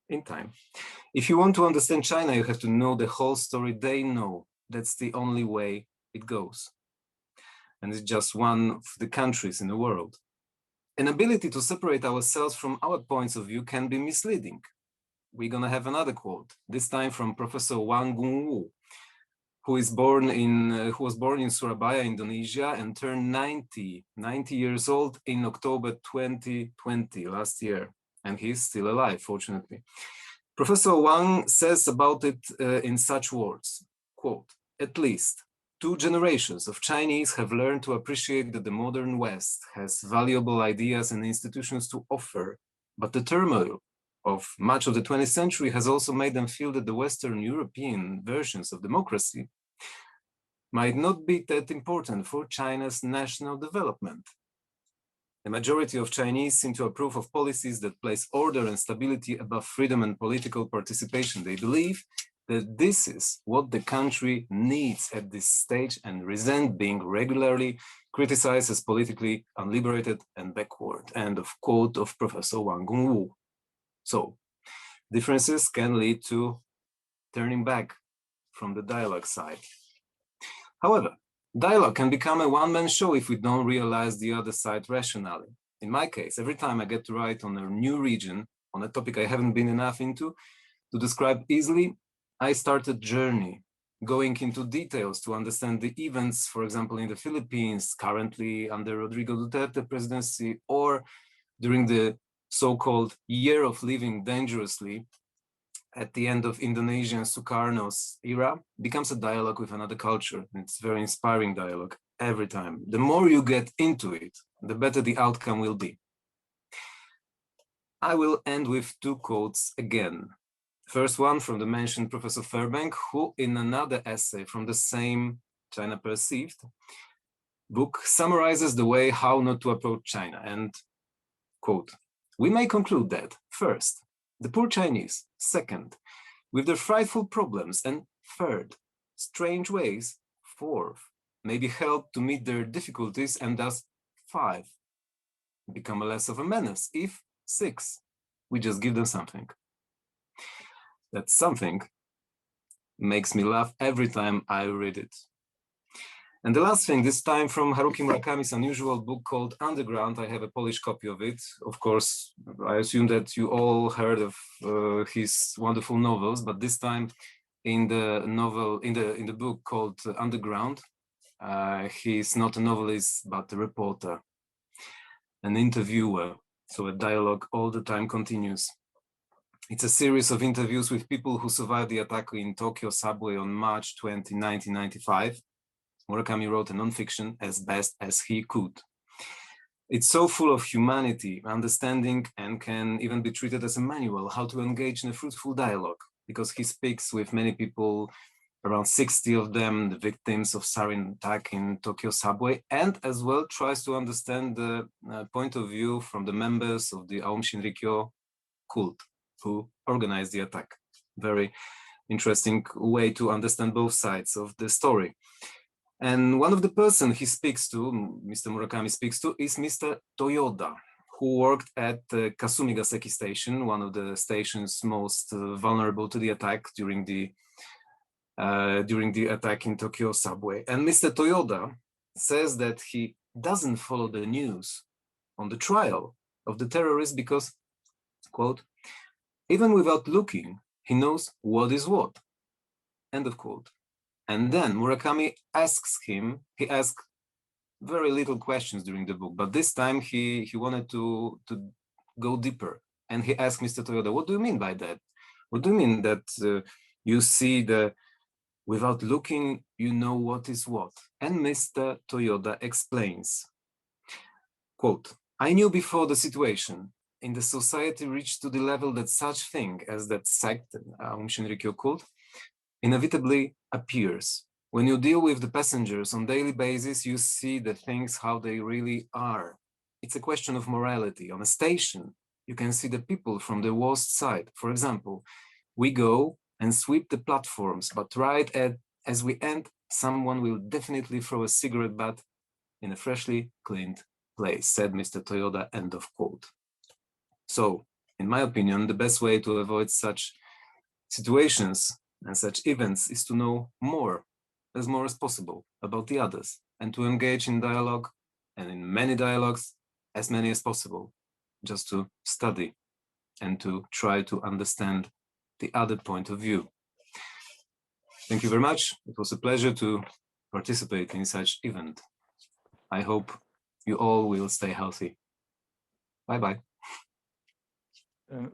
in time. If you want to understand China, you have to know the whole story they know. That's the only way it goes. And it's just one of the countries in the world. An ability to separate ourselves from our points of view can be misleading. We're gonna have another quote, this time from Professor Wang Gungwu, who was born in Surabaya, Indonesia, and turned 90 years old in October 2020, last year. And he's still alive, fortunately. Professor Wang says about it in such words, quote, "At least 2 generations of Chinese have learned to appreciate that the modern West has valuable ideas and institutions to offer, but the turmoil of much of the 20th century has also made them feel that the Western European versions of democracy might not be that important for China's national development. The majority of Chinese seem to approve of policies that place order and stability above freedom and political participation. They believe that this is what the country needs at this stage and resent being regularly criticized as politically unliberated and backward." End of quote of Professor Wang Gongwu. So, differences can lead to turning back from the dialogue side. However, dialogue can become a one-man show if we don't realize the other side rationally. In my case, every time I get to write on a new region, on a topic I haven't been enough into to describe easily, I start a journey, going into details to understand the events, for example, in the Philippines, currently under Rodrigo Duterte presidency, or during the so-called year of living dangerously at the end of Indonesian Sukarno's era, becomes a dialogue with another culture. It's very inspiring dialogue every time. The more you get into it, the better the outcome will be. I will end with 2 quotes again. First one from the mentioned Professor Fairbank, who in another essay from the same China Perceived book summarizes the way how not to approach China and quote, "We may conclude that first, the poor Chinese, second, with their frightful problems, and third, strange ways, fourth, may be helped to meet their difficulties, and thus 5, become less of a menace if 6, we just give them something." That something makes me laugh every time I read it. And the last thing, this time from Haruki Murakami's unusual book called Underground. I have a Polish copy of it. Of course, I assume that you all heard of his wonderful novels, but this time in the novel, in the book called Underground, he's not a novelist, but a reporter, an interviewer. So a dialogue all the time continues. It's a series of interviews with people who survived the attack in Tokyo subway on March 20, 1995. Murakami wrote a nonfiction as best as he could. It's so full of humanity, understanding, and can even be treated as a manual how to engage in a fruitful dialogue, because he speaks with many people, around 60 of them, the victims of sarin attack in Tokyo subway, and as well tries to understand the point of view from the members of the Aum Shinrikyo cult who organized the attack. Very interesting way to understand both sides of the story. And one of the person he speaks to, Mr. Murakami speaks to, is Mr. Toyoda, who worked at the Kasumigaseki station, one of the stations most vulnerable to the attack during the attack in Tokyo subway. And Mr. Toyoda says that he doesn't follow the news on the trial of the terrorists because, quote, "even without looking, he knows what is what," end of quote. And then Murakami asks him, he asked very little questions during the book, but this time he wanted to go deeper. And he asked Mr. Toyoda, "What do you mean by that? What do you mean that you see the, without looking, you know what is what?" And Mr. Toyoda explains, quote, "I knew before the situation in the society reached to the level that such thing as that sect, Aum Shinrikyo cult, inevitably appears. When you deal with the passengers on daily basis, you see the things how they really are. It's a question of morality. On a station, you can see the people from the worst side. For example, we go and sweep the platforms, but right as we end, someone will definitely throw a cigarette butt in a freshly cleaned place," said Mr. Toyoda, end of quote. So, in my opinion, the best way to avoid such situations and such events is to know more as possible about the others, and to engage in dialogue, and in many dialogues, as many as possible, just to study and to try to understand the other point of view. Thank you very much. It was a pleasure to participate in such event. I hope you all will stay healthy. Bye-bye.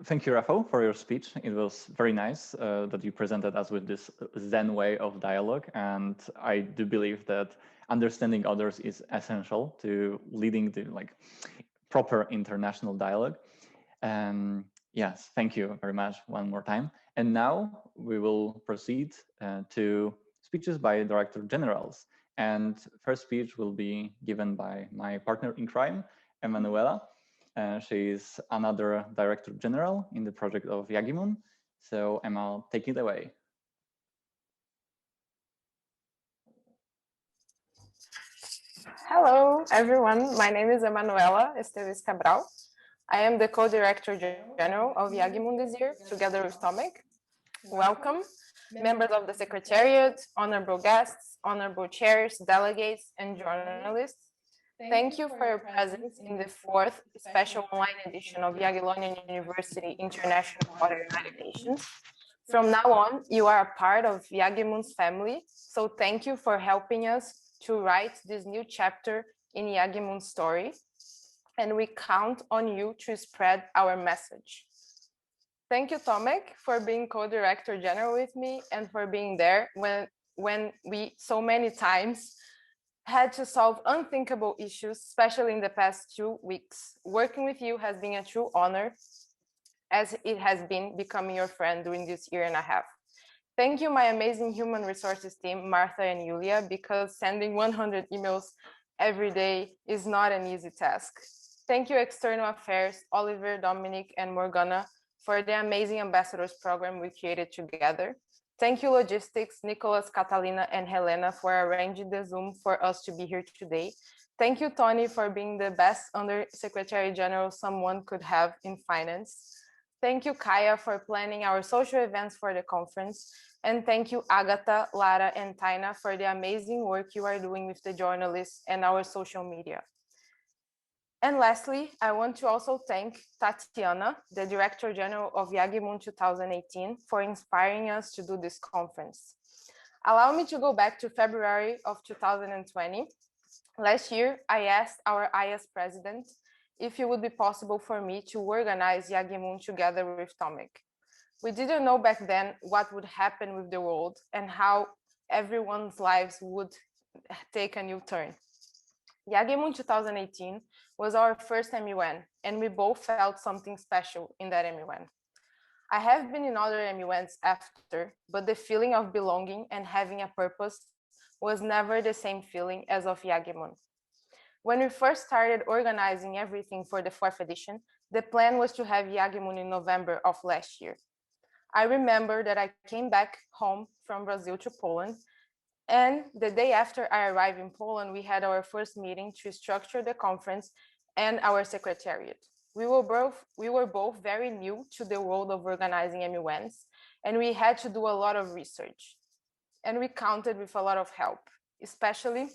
Thank you, Rafał, for your speech. It was very nice that you presented us with this Zen way of dialogue. And I do believe that understanding others is essential to leading the proper international dialogue. Yes, thank you very much one more time. And now we will proceed to speeches by Director Generals. And first speech will be given by my partner in crime, Emanoela. She is another Director General in the project of Jagimun. So Emma, take it away. Hello, everyone. My name is Emanoela Esteves Cabral. I am the Co-Director General of Jagimun this year, together with Tomasz. Welcome, members of the Secretariat, honorable guests, honorable chairs, delegates, and journalists. Thank you for your presence in the 4th special online edition of Jagiellonian University International Water United Nations. From now on, you are a part of Jagimun's family, so thank you for helping us to write this new chapter in Jagimun's story, and we count on you to spread our message. Thank you, Tomasz, for being Co-Director General with me and for being there when we so many times had to solve unthinkable issues, especially in the past 2 weeks. Working with you has been a true honor, as it has been becoming your friend during this year and a half. Thank you, my amazing human resources team, Martha and Julia, because sending 100 emails every day is not an easy task. Thank you, External Affairs, Olivier, Dominic, and Morgana, for the amazing ambassadors program we created together. Thank you, Logistics, Nicolás, Catalina, and Helena for arranging the Zoom for us to be here today. Thank you, Toni, for being the best Under Secretary General someone could have in finance. Thank you, Kaja, for planning our social events for the conference. And thank you, Agata, Lara, and Thayná for the amazing work you are doing with the journalists and our social media. And lastly, I want to also thank Tatiana, the Director General of Jagimun 2018, for inspiring us to do this conference. Allow me to go back to February of 2020. Last year, I asked our IAS president if it would be possible for me to organize Jagimun together with Tomasz. We didn't know back then what would happen with the world and how everyone's lives would take a new turn. Jagimun 2018 was our first MUN, and we both felt something special in that MUN. I have been in other MUNs after, but the feeling of belonging and having a purpose was never the same feeling as of Jagimun. When we first started organizing everything for the 4th edition, the plan was to have Jagimun in November of last year. I remember that I came back home from Brazil to Poland, and the day after I arrived in Poland, we had our first meeting to structure the conference and our secretariat. We were both very new to the world of organizing MUNs, and we had to do a lot of research. And we counted with a lot of help, especially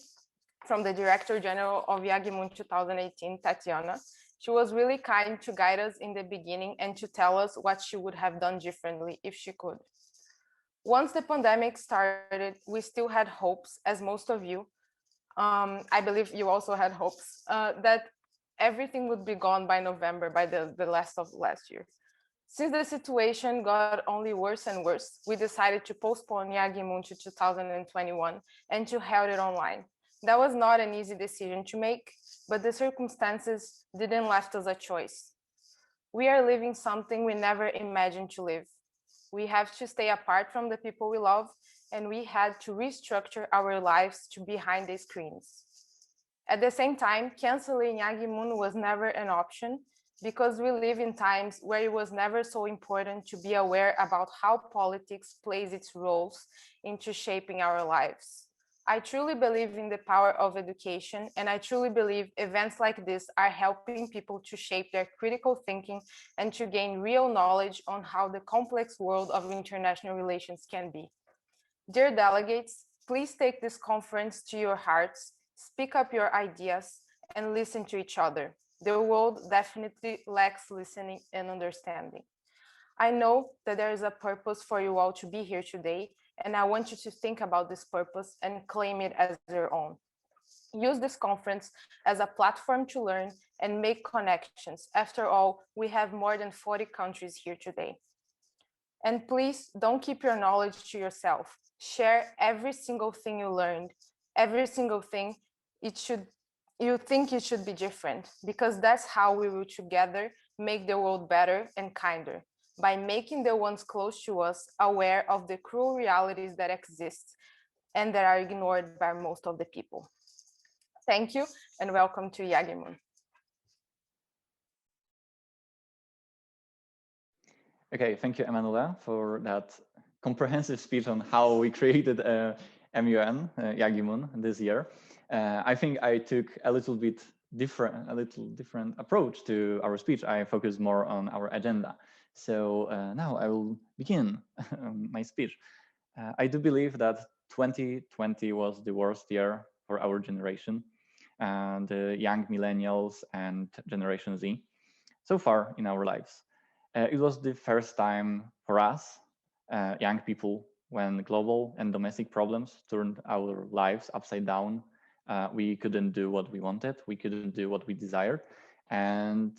from the Director General of Jagimun 2018, Tatiana. She was really kind to guide us in the beginning and to tell us what she would have done differently if she could. Once the pandemic started, we still had hopes, as most of you, I believe you also had hopes, that everything would be gone by November, by the last of last year. Since the situation got only worse and worse, we decided to postpone Jagimun to 2021 and to hold it online. That was not an easy decision to make, but the circumstances didn't left us a choice. We are living something we never imagined to live. We have to stay apart from the people we love, and we had to restructure our lives to behind the screens. At the same time, canceling Jagimun was never an option because we live in times where it was never so important to be aware about how politics plays its roles into shaping our lives. I truly believe in the power of education, and I truly believe events like this are helping people to shape their critical thinking and to gain real knowledge on how the complex world of international relations can be. Dear delegates, please take this conference to your hearts, speak up your ideas, and listen to each other. The world definitely lacks listening and understanding. I know that there is a purpose for you all to be here today, and I want you to think about this purpose and claim it as your own. use this conference as a platform to learn and make connections. After all, we have more than 40 countries here today. And please don't keep your knowledge to yourself. Share every single thing you learned, every single thing you think it should be different, because that's how we will together make the world better and kinder, by making the ones close to us aware of the cruel realities that exist and that are ignored by most of the people. Thank you and welcome to Jagimun. Okay, thank you, Emanoela, for that comprehensive speech on how we created MUN, Jagimun, this year. I think I took a little different approach to our speech. I focused more on our agenda. So now I will begin my speech. I do believe that 2020 was the worst year for our generation, the young millennials and Generation Z, so far in our lives. It was the first time for us, young people, when global and domestic problems turned our lives upside down. We couldn't do what we wanted, we couldn't do what we desired, and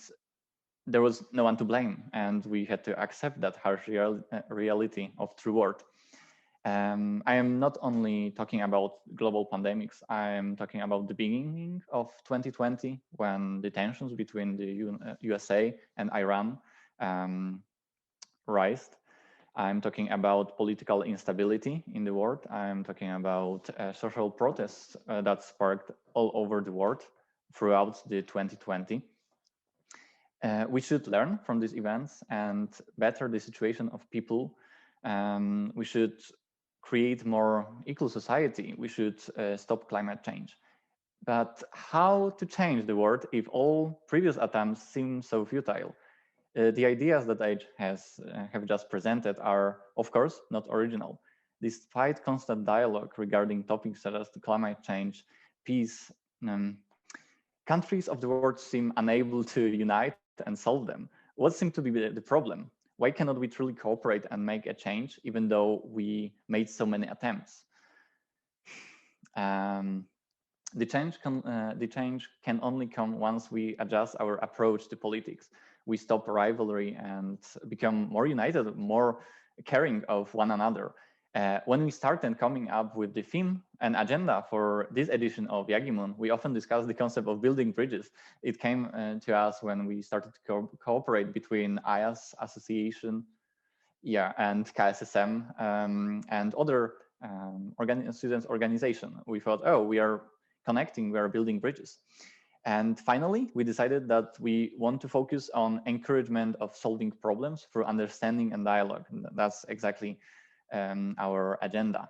there was no one to blame, and we had to accept that harsh reality of true world. I am not only talking about global pandemics, I am talking about the beginning of 2020, when the tensions between the USA and Iran rise. I'm talking about political instability in the world. I'm talking about social protests that sparked all over the world throughout the 2020. We should learn from these events and better the situation of people. We should create more equal society. We should stop climate change. But how to change the world if all previous attempts seem so futile? The ideas that I have just presented are, of course, not original. Despite constant dialogue regarding topics such as climate change, peace, countries of the world seem unable to unite and solve them. What seems to be the problem? Why cannot we truly cooperate and make a change, even though we made so many attempts? The change can only come once we adjust our approach to politics. We stop rivalry and become more united, more caring of one another. When we started coming up with the theme and agenda for this edition of Jagimun, we often discuss the concept of building bridges. It came to us when we started to cooperate between IAS Association, and KSSM and other students' organization. We thought, oh, we are connecting, we are building bridges. And finally, we decided that we want to focus on encouragement of solving problems through understanding and dialogue. And that's exactly our agenda.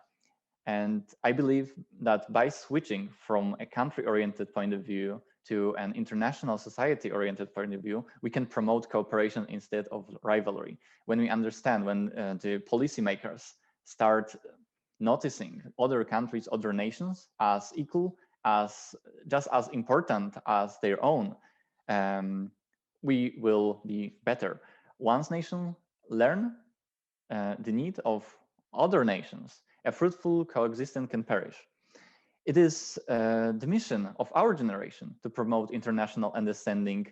And I believe that by switching from a country-oriented point of view to an international society-oriented point of view, we can promote cooperation instead of rivalry. When we understand, when the policymakers start noticing other countries, other nations as equal, as just as important as their own, we will be better. Once nations learn the need of other nations, a fruitful coexistence can perish. It is the mission of our generation to promote international understanding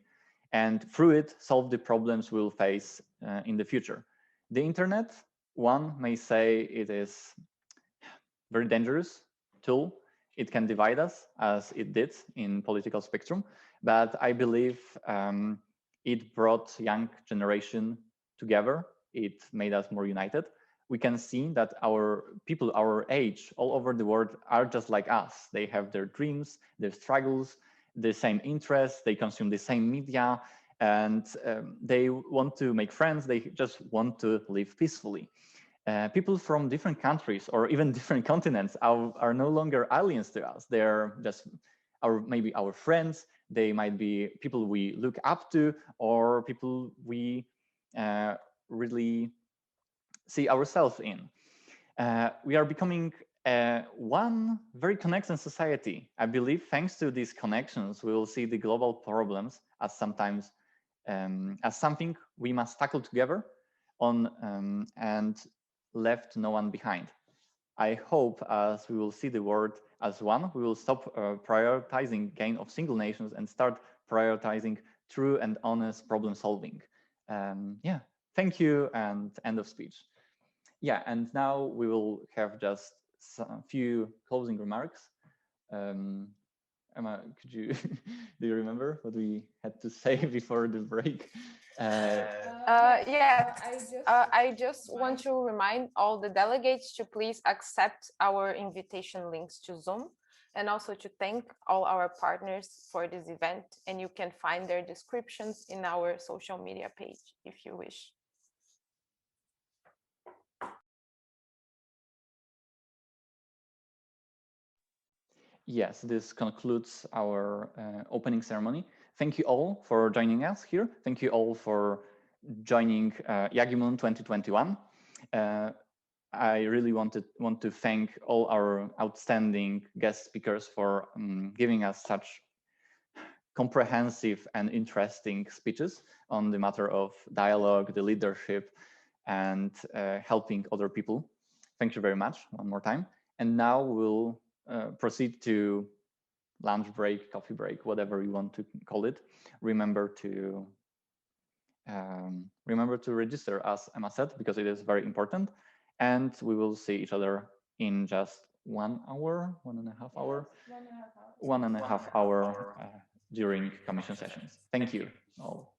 and through it solve the problems we'll face in the future. The internet, one may say it is a very dangerous tool. It can divide us as it did in political spectrum, but I believe it brought young generation together. It made us more united. We can see that our people, our age, all over the world are just like us. They have their dreams, their struggles, the same interests, they consume the same media, and they want to make friends, they just want to live peacefully. People from different countries or even different continents are no longer aliens to us. They're just maybe our friends. They might be people we look up to or people we really see ourselves in. We are becoming one very connected society. I believe thanks to these connections, we will see the global problems as sometimes as something we must tackle together on and left no one behind. I hope as we will see the world as one, we will stop prioritizing gain of single nations and start prioritizing true and honest problem solving. Yeah, thank you, and end of speech. Yeah, and now we will have just a few closing remarks. Emma, could you, do you remember what we had to say before the break? Yes, I just want to remind all the delegates to please accept our invitation links to Zoom, and also to thank all our partners for this event. And you can find their descriptions in our social media page if you wish. Yes, this concludes our opening ceremony. Thank you all for joining us here. Thank you all for joining Jagimun 2021. I really want to thank all our outstanding guest speakers for giving us such comprehensive and interesting speeches on the matter of dialogue, the leadership, and helping other people. Thank you very much one more time. And now we'll proceed to lunch break, coffee break, whatever you want to call it. Remember to register, as Emma said, because it is very important. And we will see each other in just 1 hour, 1.5 hour, 1.5 hour during commission sessions. Thank you all.